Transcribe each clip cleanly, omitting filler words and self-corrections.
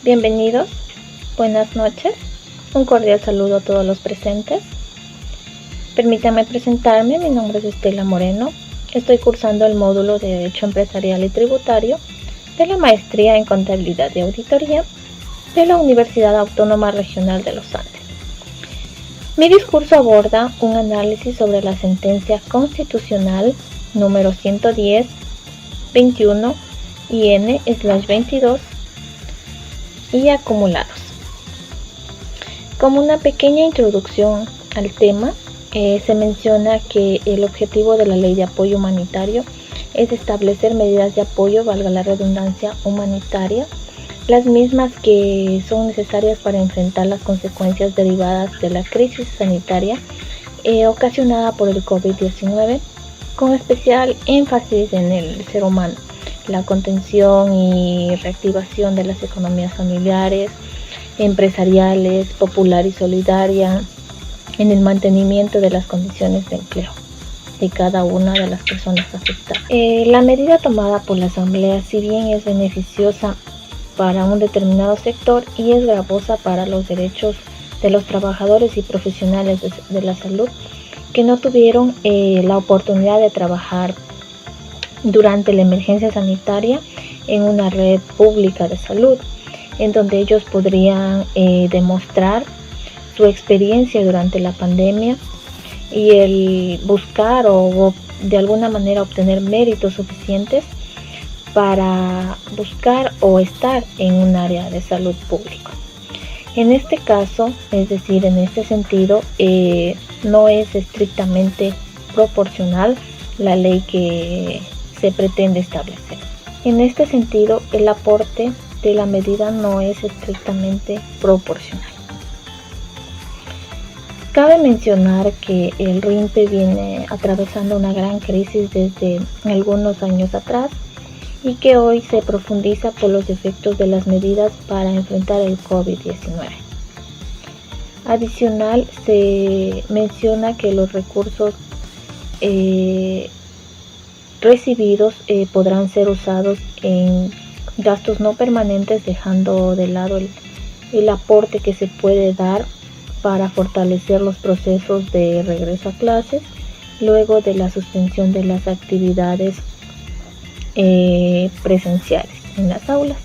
Bienvenidos, buenas noches, un cordial saludo a todos los presentes. Permítanme presentarme, mi nombre es Estela Moreno, estoy cursando el módulo de Derecho Empresarial y Tributario de la Maestría en Contabilidad y Auditoría de la Universidad Autónoma Regional de los Andes. Mi discurso aborda un análisis sobre la sentencia constitucional número 110-21 IN/22 y acumulados. Como una pequeña introducción al tema, se menciona que el objetivo de la Ley de Apoyo Humanitario es establecer medidas de apoyo, valga la redundancia, humanitaria, las mismas que son necesarias para enfrentar las consecuencias derivadas de la crisis sanitaria ocasionada por el COVID-19, con especial énfasis en el ser humano, la contención y reactivación de las economías familiares, empresariales, popular y solidaria, en el mantenimiento de las condiciones de empleo de cada una de las personas afectadas. La medida tomada por la Asamblea, si bien es beneficiosa para un determinado sector y es gravosa para los derechos de los trabajadores y profesionales de la salud que no tuvieron la oportunidad de trabajar durante la emergencia sanitaria en una red pública de salud, en donde ellos podrían demostrar su experiencia durante la pandemia y el buscar o de alguna manera obtener méritos suficientes para buscar o estar en un área de salud pública. En este caso, es decir, en este sentido, no es estrictamente proporcional la ley que se pretende establecer. En este sentido, el aporte de la medida no es estrictamente proporcional. Cabe mencionar que el RINPE viene atravesando una gran crisis desde algunos años atrás y que hoy se profundiza por los efectos de las medidas para enfrentar el COVID-19. Adicional, se menciona que los recursos recibidos podrán ser usados en gastos no permanentes, dejando de lado el aporte que se puede dar para fortalecer los procesos de regreso a clases luego de la suspensión de las actividades presenciales en las aulas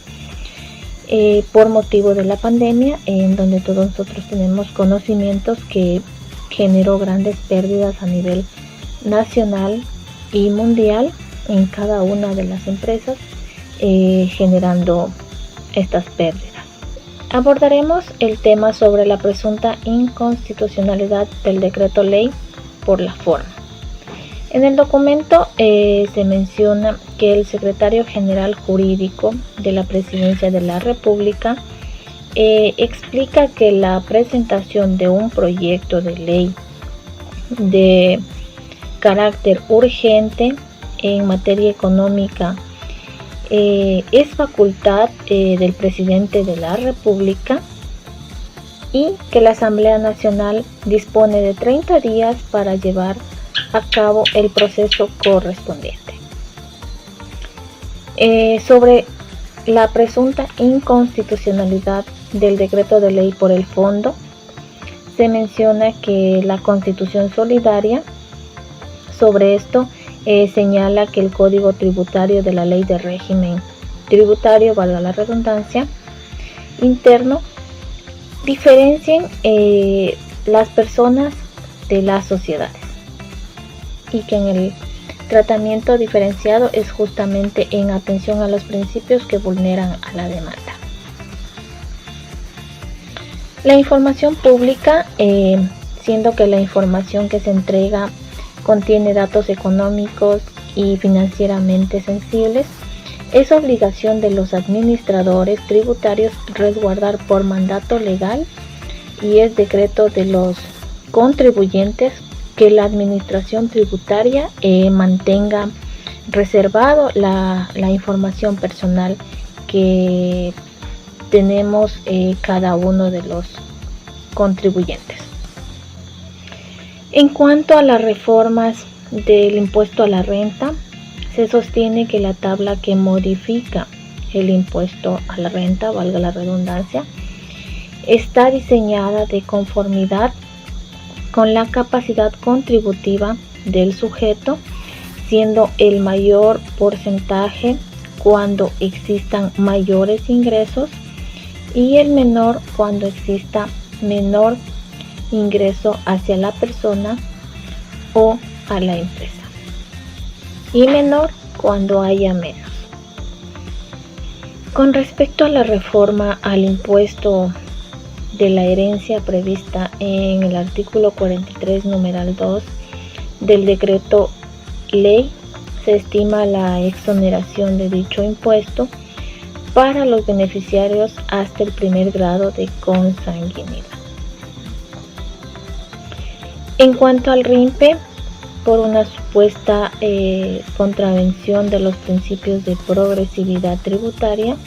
por motivo de la pandemia, en donde todos nosotros tenemos conocimientos que generó grandes pérdidas a nivel nacional y mundial en cada una de las empresas, generando estas pérdidas. Abordaremos el tema sobre la presunta inconstitucionalidad del decreto ley por la forma. En el documento se menciona que el secretario general jurídico de la Presidencia de la República explica que la presentación de un proyecto de ley de carácter urgente en materia económica es facultad del presidente de la República y que la Asamblea Nacional dispone de 30 días para llevar a cabo el proceso correspondiente. Sobre la presunta inconstitucionalidad del decreto de ley por el fondo, se menciona que la Constitución Solidaria sobre esto señala que el Código Tributario de la Ley de Régimen Tributario, valga la redundancia, interno, diferencien las personas de las sociedades y que en el tratamiento diferenciado es justamente en atención a los principios que vulneran a la demanda. La información pública, siendo que la información que se entrega contiene datos económicos y financieramente sensibles, es obligación de los administradores tributarios resguardar por mandato legal y es decreto de los contribuyentes que la administración tributaria mantenga reservado la información personal que tenemos cada uno de los contribuyentes. En cuanto a las reformas del impuesto a la renta, se sostiene que la tabla que modifica el impuesto a la renta, valga la redundancia, está diseñada de conformidad con la capacidad contributiva del sujeto, siendo el mayor porcentaje cuando existan mayores ingresos y el menor cuando exista menor ingreso hacia la persona o a la empresa, y menor cuando haya menos. Con respecto a la reforma al impuesto de la herencia prevista en el artículo 43, numeral 2 del decreto ley, se estima la exoneración de dicho impuesto para los beneficiarios hasta el primer grado de consanguinidad. En cuanto al RIMPE, por una supuesta contravención de los principios de progresividad tributaria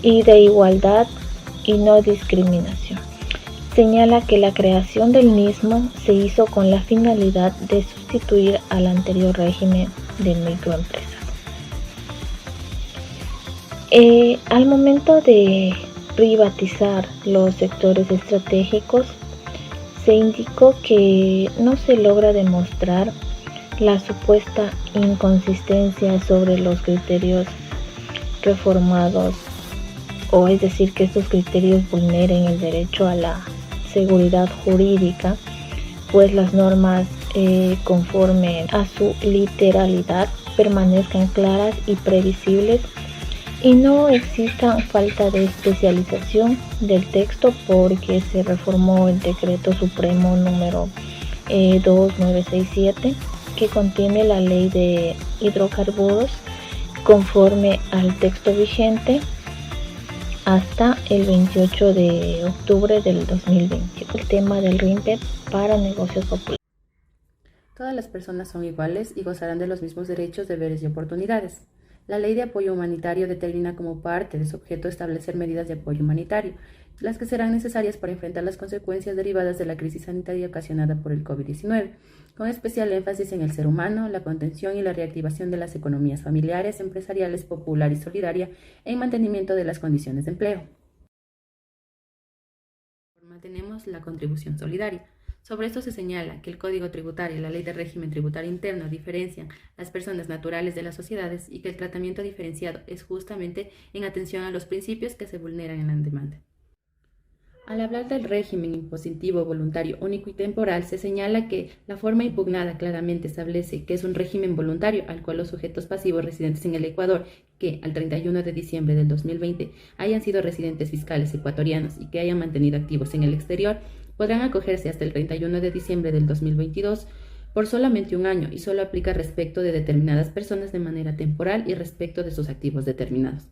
y de igualdad y no discriminación, señala que la creación del mismo se hizo con la finalidad de sustituir al anterior régimen de microempresas. Al momento de privatizar los sectores estratégicos, se indicó que no se logra demostrar la supuesta inconsistencia sobre los criterios reformados, o es decir, que estos criterios vulneren el derecho a la seguridad jurídica, pues las normas conforme a su literalidad permanezcan claras y previsibles y no exista falta de especialización del texto, porque se reformó el decreto supremo número 2967 que contiene la ley de hidrocarburos conforme al texto vigente hasta el 28 de octubre del 2020. El tema del RIMPE para negocios populares. Todas las personas son iguales y gozarán de los mismos derechos, deberes y oportunidades. La Ley de Apoyo Humanitario determina como parte de su objeto establecer medidas de apoyo humanitario, las que serán necesarias para enfrentar las consecuencias derivadas de la crisis sanitaria ocasionada por el COVID-19, con especial énfasis en el ser humano, la contención y la reactivación de las economías familiares, empresariales, popular y solidaria, en mantenimiento de las condiciones de empleo. Tenemos la contribución solidaria. Sobre esto se señala que el Código Tributario y la Ley de Régimen Tributario Interno diferencian las personas naturales de las sociedades y que el tratamiento diferenciado es justamente en atención a los principios que se vulneran en la demanda. Al hablar del régimen impositivo voluntario único y temporal, se señala que la forma impugnada claramente establece que es un régimen voluntario al cual los sujetos pasivos residentes en el Ecuador que al 31 de diciembre del 2020 hayan sido residentes fiscales ecuatorianos y que hayan mantenido activos en el exterior podrán acogerse hasta el 31 de diciembre del 2022 por solamente un año y solo aplica respecto de determinadas personas de manera temporal y respecto de sus activos determinados.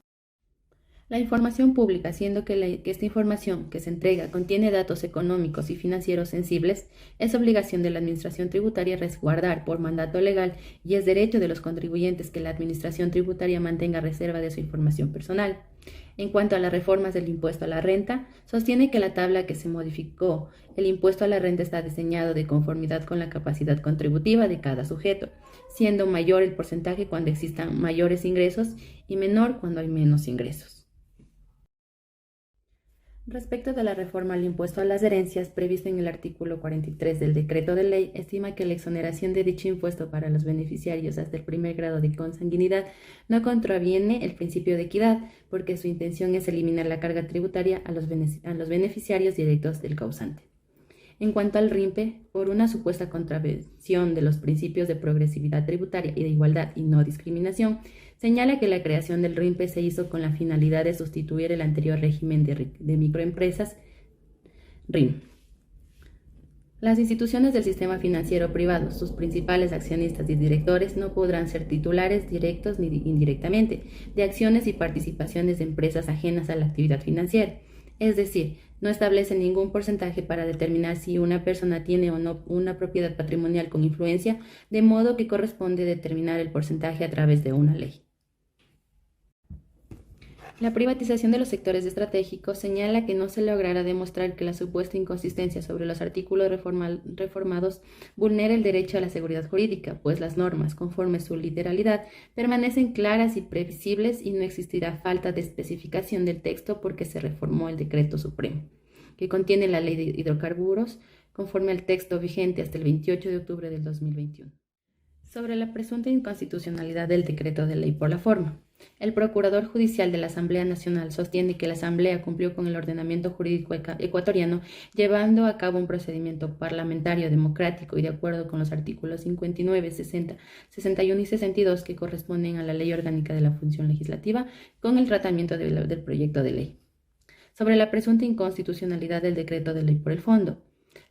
La información pública, siendo que esta información que se entrega contiene datos económicos y financieros sensibles, es obligación de la Administración Tributaria resguardar por mandato legal y es derecho de los contribuyentes que la Administración Tributaria mantenga reserva de su información personal. En cuanto a las reformas del impuesto a la renta, sostiene que la tabla que se modificó, el impuesto a la renta está diseñado de conformidad con la capacidad contributiva de cada sujeto, siendo mayor el porcentaje cuando existan mayores ingresos y menor cuando hay menos ingresos. Respecto de la reforma al impuesto a las herencias prevista en el artículo 43 del decreto de ley, estima que la exoneración de dicho impuesto para los beneficiarios hasta el primer grado de consanguinidad no contraviene el principio de equidad, porque su intención es eliminar la carga tributaria a los beneficiarios directos del causante. En cuanto al RIMPE, por una supuesta contravención de los principios de progresividad tributaria y de igualdad y no discriminación, señala que la creación del RIMPE se hizo con la finalidad de sustituir el anterior régimen de microempresas, RIM. Las instituciones del sistema financiero privado, sus principales accionistas y directores no podrán ser titulares directos ni indirectamente de acciones y participaciones de empresas ajenas a la actividad financiera. Es decir, no establece ningún porcentaje para determinar si una persona tiene o no una propiedad patrimonial con influencia, de modo que corresponde determinar el porcentaje a través de una ley. La privatización de los sectores estratégicos señala que no se logrará demostrar que la supuesta inconsistencia sobre los artículos reformados vulnera el derecho a la seguridad jurídica, pues las normas, conforme su literalidad, permanecen claras y previsibles y no existirá falta de especificación del texto porque se reformó el Decreto Supremo, que contiene la Ley de Hidrocarburos, conforme al texto vigente hasta el 28 de octubre del 2021. Sobre la presunta inconstitucionalidad del decreto de ley por la forma. El Procurador Judicial de la Asamblea Nacional sostiene que la Asamblea cumplió con el ordenamiento jurídico ecuatoriano llevando a cabo un procedimiento parlamentario democrático y de acuerdo con los artículos 59, 60, 61 y 62 que corresponden a la Ley Orgánica de la Función Legislativa con el tratamiento del proyecto de ley. Sobre la presunta inconstitucionalidad del decreto de ley por el fondo.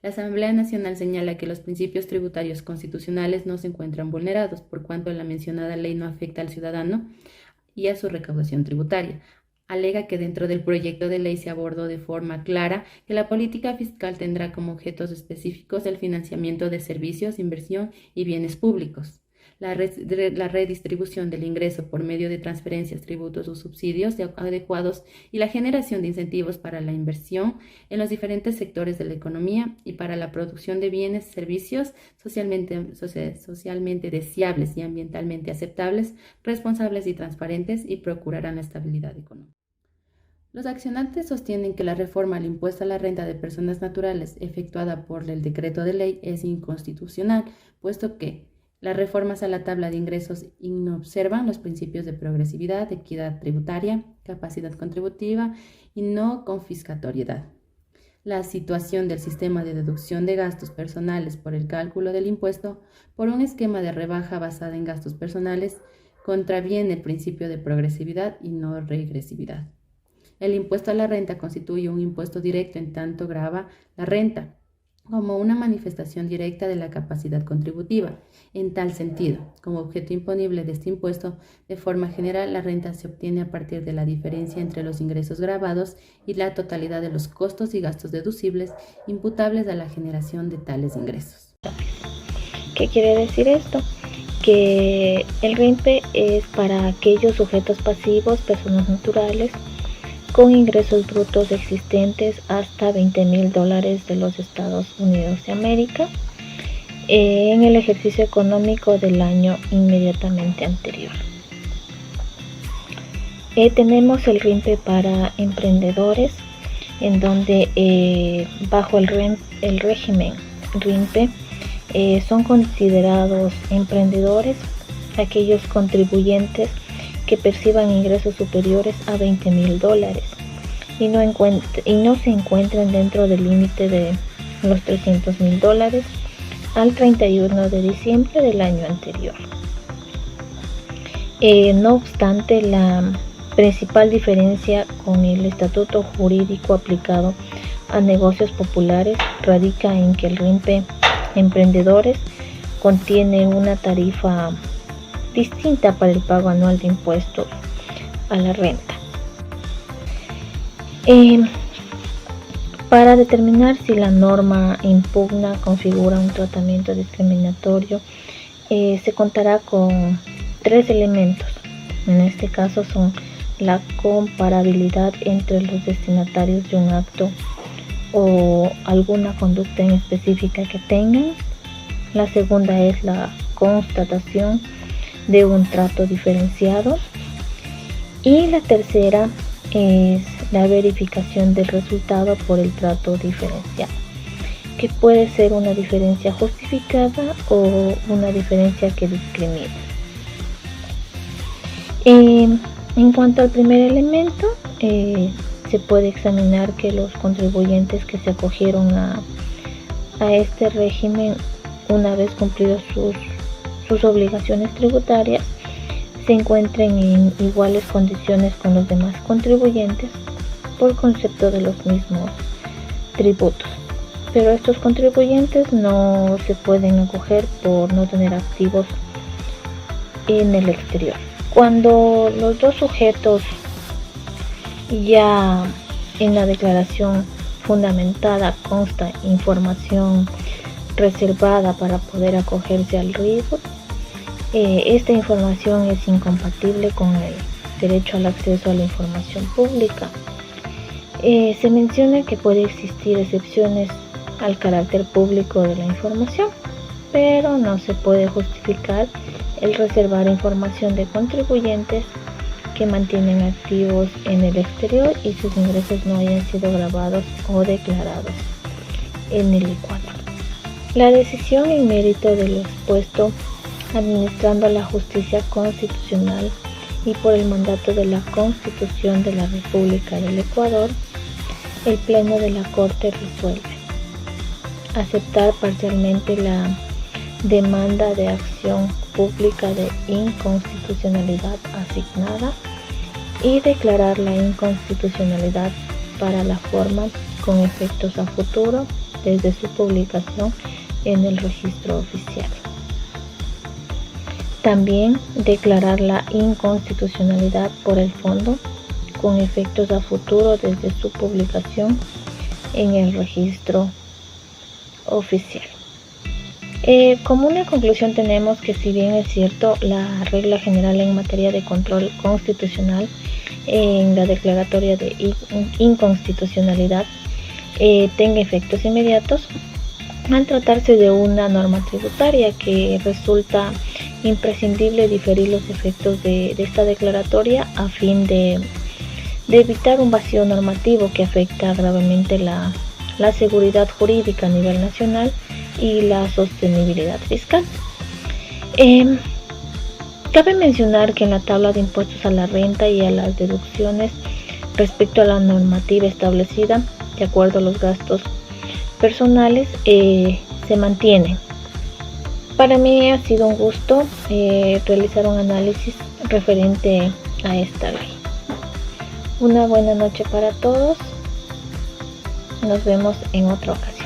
La Asamblea Nacional señala que los principios tributarios constitucionales no se encuentran vulnerados, por cuanto la mencionada ley no afecta al ciudadano y a su recaudación tributaria. Alega que dentro del proyecto de ley se abordó de forma clara que la política fiscal tendrá como objetos específicos el financiamiento de servicios, inversión y bienes públicos, la redistribución del ingreso por medio de transferencias, tributos o subsidios adecuados y la generación de incentivos para la inversión en los diferentes sectores de la economía y para la producción de bienes y servicios socialmente deseables y ambientalmente aceptables, responsables y transparentes y procurarán la estabilidad económica. Los accionantes sostienen que la reforma al impuesto a la renta de personas naturales efectuada por el decreto de ley es inconstitucional, puesto que las reformas a la tabla de ingresos no observan los principios de progresividad, equidad tributaria, capacidad contributiva y no confiscatoriedad. La situación del sistema de deducción de gastos personales por el cálculo del impuesto por un esquema de rebaja basada en gastos personales contraviene el principio de progresividad y no regresividad. El impuesto a la renta constituye un impuesto directo en tanto grava la renta como una manifestación directa de la capacidad contributiva. En tal sentido, como objeto imponible de este impuesto, de forma general, la renta se obtiene a partir de la diferencia entre los ingresos gravados y la totalidad de los costos y gastos deducibles imputables a la generación de tales ingresos. ¿Qué quiere decir esto? Que el RIMPE es para aquellos sujetos pasivos, personas naturales, con ingresos brutos existentes hasta $20,000 de los Estados Unidos de América en el ejercicio económico del año inmediatamente anterior. Tenemos el RIMPE para emprendedores, en donde bajo el régimen RIMPE son considerados emprendedores aquellos contribuyentes que perciban ingresos superiores a $20,000 y no se encuentren dentro del límite de los $300,000 al 31 de diciembre del año anterior. No obstante, la principal diferencia con el estatuto jurídico aplicado a negocios populares radica en que el RIMPE Emprendedores contiene una tarifa distinta para el pago anual de impuestos a la renta. Para determinar si la norma impugna configura un tratamiento discriminatorio, se contará con 3 elementos. En este caso son la comparabilidad entre los destinatarios de un acto o alguna conducta en específica que tengan. La segunda es la constatación de un trato diferenciado y la tercera es la verificación del resultado por el trato diferenciado, que puede ser una diferencia justificada o una diferencia que discrimina. En cuanto al primer elemento, se puede examinar que los contribuyentes que se acogieron a este régimen, una vez cumplidos sus obligaciones tributarias, se encuentren en iguales condiciones con los demás contribuyentes por concepto de los mismos tributos. Pero estos contribuyentes no se pueden acoger por no tener activos en el exterior. Cuando los dos sujetos ya en la declaración fundamentada consta información reservada para poder acogerse al RIBOR, esta información es incompatible con el derecho al acceso a la información pública. Se menciona que puede existir excepciones al carácter público de la información, pero no se puede justificar el reservar información de contribuyentes que mantienen activos en el exterior y sus ingresos no hayan sido grabados o declarados en el Ecuador. La decisión en mérito de lo expuesto, administrando la justicia constitucional y por el mandato de la Constitución de la República del Ecuador, el Pleno de la Corte resuelve aceptar parcialmente la demanda de acción pública de inconstitucionalidad asignada y declarar la inconstitucionalidad para la forma con efectos a futuro desde su publicación en el registro oficial. También declarar la inconstitucionalidad por el fondo con efectos a futuro desde su publicación en el registro oficial. Como una conclusión tenemos que, si bien es cierto, la regla general en materia de control constitucional en la declaratoria de inconstitucionalidad tenga efectos inmediatos, al tratarse de una norma tributaria que resulta imprescindible diferir los efectos de esta declaratoria a fin de evitar un vacío normativo que afecta gravemente la seguridad jurídica a nivel nacional y la sostenibilidad fiscal. Cabe mencionar que en la tabla de impuestos a la renta y a las deducciones respecto a la normativa establecida, de acuerdo a los gastos personales, se mantienen. Para mí ha sido un gusto realizar un análisis referente a esta ley. Una buena noche para todos. Nos vemos en otra ocasión.